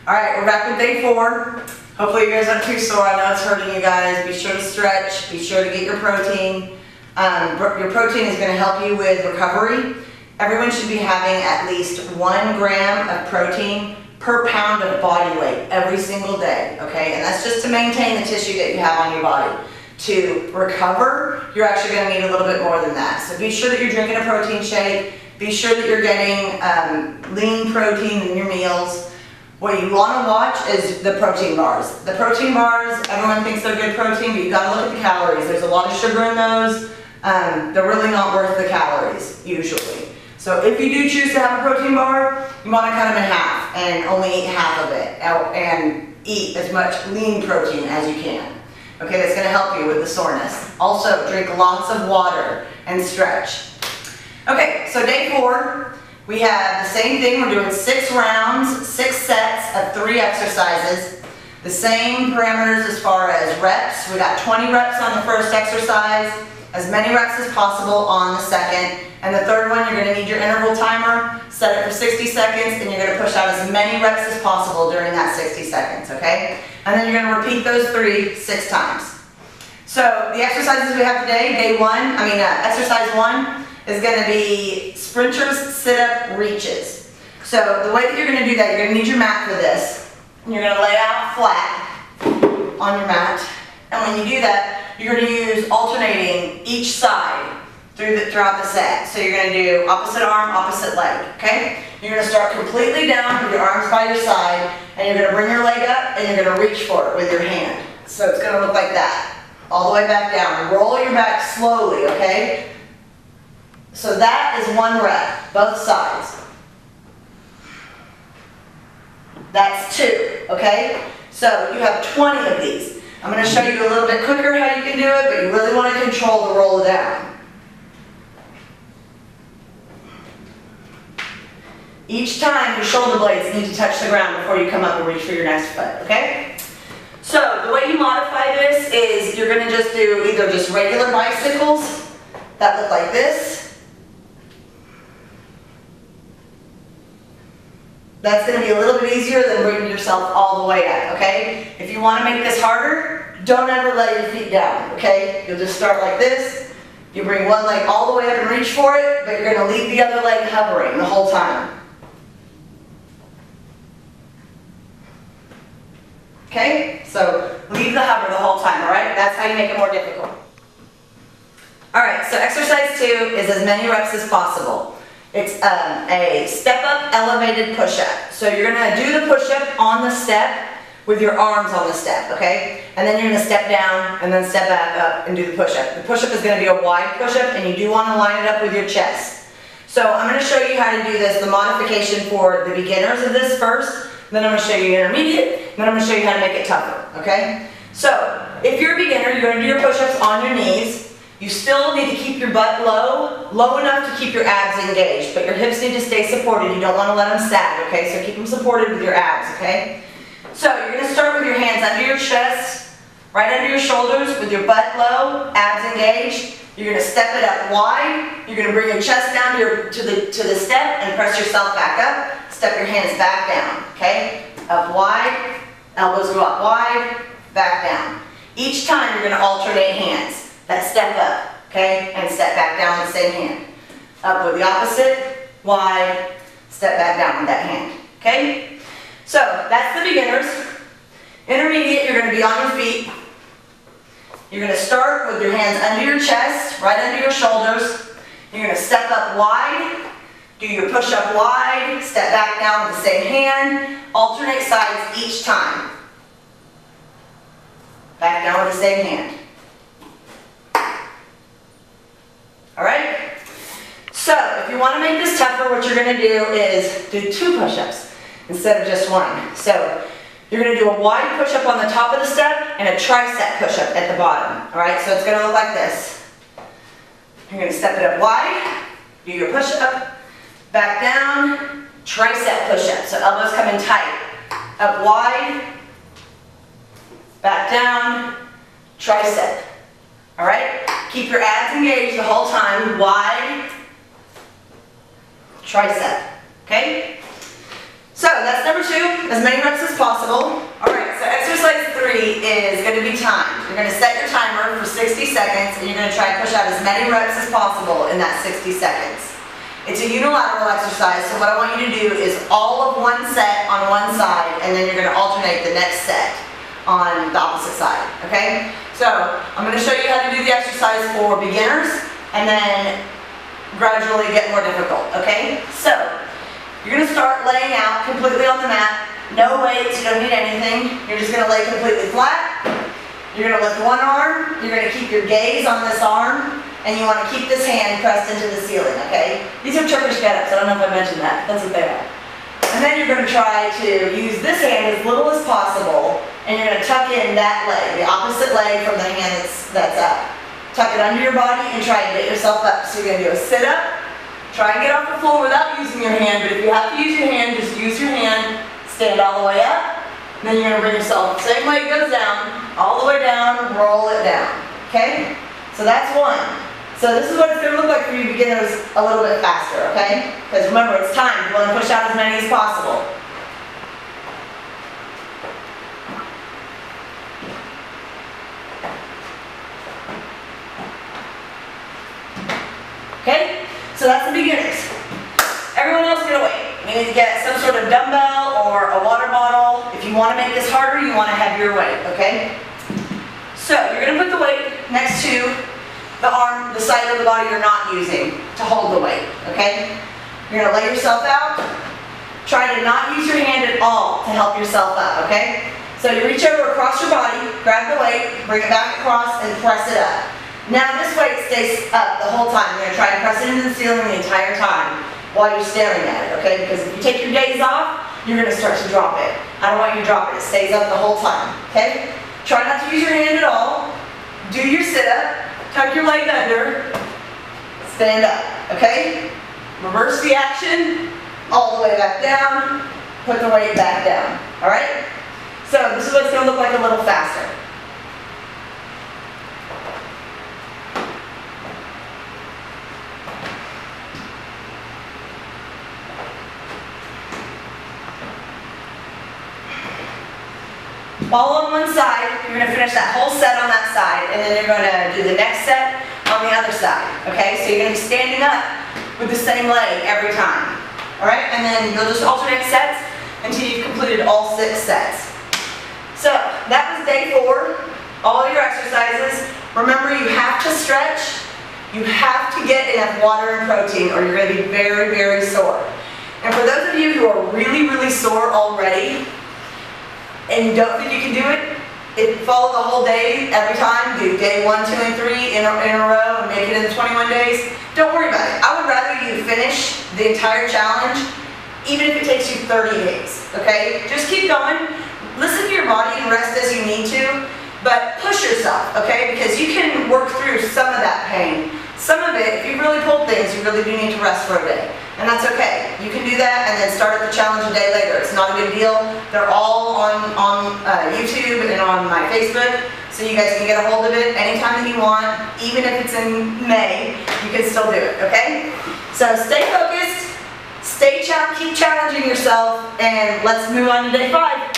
All right, we're back with day 4. Hopefully you guys aren't too sore. I know it's hurting you guys. Be sure to stretch. Be sure to get your protein. Your protein is going to help you with recovery. Everyone should be having at least 1 gram of protein per pound of body weight every single day, okay? And that's just to maintain the tissue that you have on your body. To recover, you're actually going to need a little bit more than that. So be sure that you're drinking a protein shake. Be sure that you're getting lean protein in your meals. What you want to watch is the protein bars. The protein bars, everyone thinks they're good protein, but you've got to look at the calories. There's a lot of sugar in those. They're really not worth the calories, usually. So if you do choose to have a protein bar, you want to cut them in half and only eat half of it and eat as much lean protein as you can. Okay, that's going to help you with the soreness. Also, drink lots of water and stretch. Okay, so day 4, we have the same thing. We're doing 6 rounds, 6 sets of 3 exercises. The same parameters as far as reps. We got 20 reps on the first exercise, as many reps as possible on the second. And the third one, you're going to need your interval timer, set it for 60 seconds, and you're going to push out as many reps as possible during that 60 seconds, okay? And then you're going to repeat those 3 6 times. So the exercises we have today, exercise 1 is going to be sprinters, sit-up, reaches. So the way that you're going to do that, you're going to need your mat for this. And you're going to lay out flat on your mat. And when you do that, you're going to use alternating each side throughout the set. So you're going to do opposite arm, opposite leg, okay? You're going to start completely down with your arms by your side, and you're going to bring your leg up, and you're going to reach for it with your hand. So it's going to look like that, all the way back down. Roll your back slowly, okay? So that is 1 rep, both sides. That's 2, okay? So you have 20 of these. I'm going to show you a little bit quicker how you can do it, but you really want to control the roll down. Each time your shoulder blades need to touch the ground before you come up and reach for your next foot, okay? So the way you modify this is you're going to just do either just regular bicycles that look like this. That's going to be a little bit easier than bringing yourself all the way up, okay? If you want to make this harder, don't ever let your feet down, okay? You'll just start like this. You bring one leg all the way up and reach for it, but you're going to leave the other leg hovering the whole time. Okay, so leave the hover the whole time, all right? That's how you make it more difficult. All right, so exercise 2 is as many reps as possible. It's a step-up elevated push-up. So you're going to do the push-up on the step with your arms on the step, okay? And then you're going to step down and then step back up and do the push-up. The push-up is going to be a wide push-up, and you do want to line it up with your chest. So I'm going to show you how to do this, the modification for the beginners of this first. Then I'm going to show you intermediate, then I'm going to show you how to make it tougher, okay? So, if you're a beginner, you're going to do your push-ups on your knees. You still need to keep your butt low enough to keep your abs engaged, but your hips need to stay supported. You don't want to let them sag, okay? So keep them supported with your abs, okay? So, you're going to start with your hands under your chest, right under your shoulders, with your butt low, abs engaged. You're going to step it up wide. You're going to bring your chest down to the step and press yourself back up. Step your hands back down, okay? Up wide, elbows go up wide, back down. Each time you're going to alternate hands. That step up, okay? And step back down with the same hand. Up with the opposite, wide, step back down with that hand, okay? So that's the beginners. Intermediate, you're going to be on your feet. You're going to start with your hands under your chest, right under your shoulders. You're going to step up wide. Do your push-up wide, step back down with the same hand, alternate sides each time. Back down with the same hand. Alright? So, if you want to make this tougher, what you're going to do is do 2 push-ups instead of just 1. So, you're going to do a wide push-up on the top of the step and a tricep push-up at the bottom. Alright, so it's going to look like this. You're going to step it up wide, do your push-up, back down, tricep push-up, so elbows come in tight. Up wide, back down, tricep. Alright? Keep your abs engaged the whole time. Wide, tricep. Okay? So that's number 2, as many reps as possible. All right, so exercise 3 is going to be timed. You're going to set your timer for 60 seconds and you're going to try and push out as many reps as possible in that 60 seconds. It's a unilateral exercise, so what I want you to do is all of one set on one side and then you're going to alternate the next set on the opposite side, okay? So I'm going to show you how to do the exercise for beginners and then gradually get more difficult, okay? So you're going to start laying out completely on the mat. No weights, you don't need anything. You're just going to lay completely flat. You're going to lift one arm. You're going to keep your gaze on this arm. And you want to keep this hand pressed into the ceiling, okay? These are Turkish get-ups. I don't know if I mentioned that. That's what they are. And then you're going to try to use this hand as little as possible. And you're going to tuck in that leg, the opposite leg from the hand that's up. Tuck it under your body and try and get yourself up. So you're going to do a sit-up. Try and get off the floor without using your hand, but if you have to use your hand, just use your hand, stand all the way up, and then you're going to bring yourself, same leg goes down, all the way down, roll it down, okay? So that's 1. So this is what it's going to look like for you beginners a little bit faster, okay? Because remember, it's time. You want to push out as many as possible. Okay? So that's the beginners. Everyone else get a weight. You need to get some sort of dumbbell or a water bottle. If you want to make this harder, you want to have your weight, okay? So you're going to put the weight next to the arm, the side of the body you're not using to hold the weight, okay? You're going to lay yourself out. Try to not use your hand at all to help yourself up, okay? So you reach over across your body, grab the weight, bring it back across, and press it up. Now this weight stays up the whole time. You're going to try and press it into the ceiling the entire time while you're staring at it, okay? Because if you take your gaze off, you're going to start to drop it. I don't want you to drop it. It stays up the whole time, okay? Try not to use your hand at all. Do your sit-up. Tuck your leg under. Stand up, okay? Reverse the action. All the way back down. Put the weight back down, all right? So this is what it's going to look like a little faster. All on one side, you're going to finish that whole set on that side, and then you're going to do the next set on the other side, okay? So you're going to be standing up with the same leg every time, all right? And then you'll just alternate sets until you've completed all 6 sets. So that was day 4, all your exercises. Remember, you have to stretch, you have to get enough water and protein, or you're going to be very, very sore. And for those of you who are really, really sore already, and you don't think you can do it, follow the whole day every time. Do day 1, 2, and 3 in a row and make it in the 21 days. Don't worry about it. I would rather you finish the entire challenge, even if it takes you 30 days, okay? Just keep going. Listen to your body and rest as you need to, but push yourself, okay? Because you can work through some of that pain. Some of it, if you really pulled things, you really do need to rest for a day. And that's okay. You can do that and then start at the challenge a day later. It's not a big deal. They're all on YouTube and on my Facebook, so you guys can get a hold of it anytime that you want. Even if it's in May, you can still do it, okay? So stay focused, keep challenging yourself, and let's move on to day 5.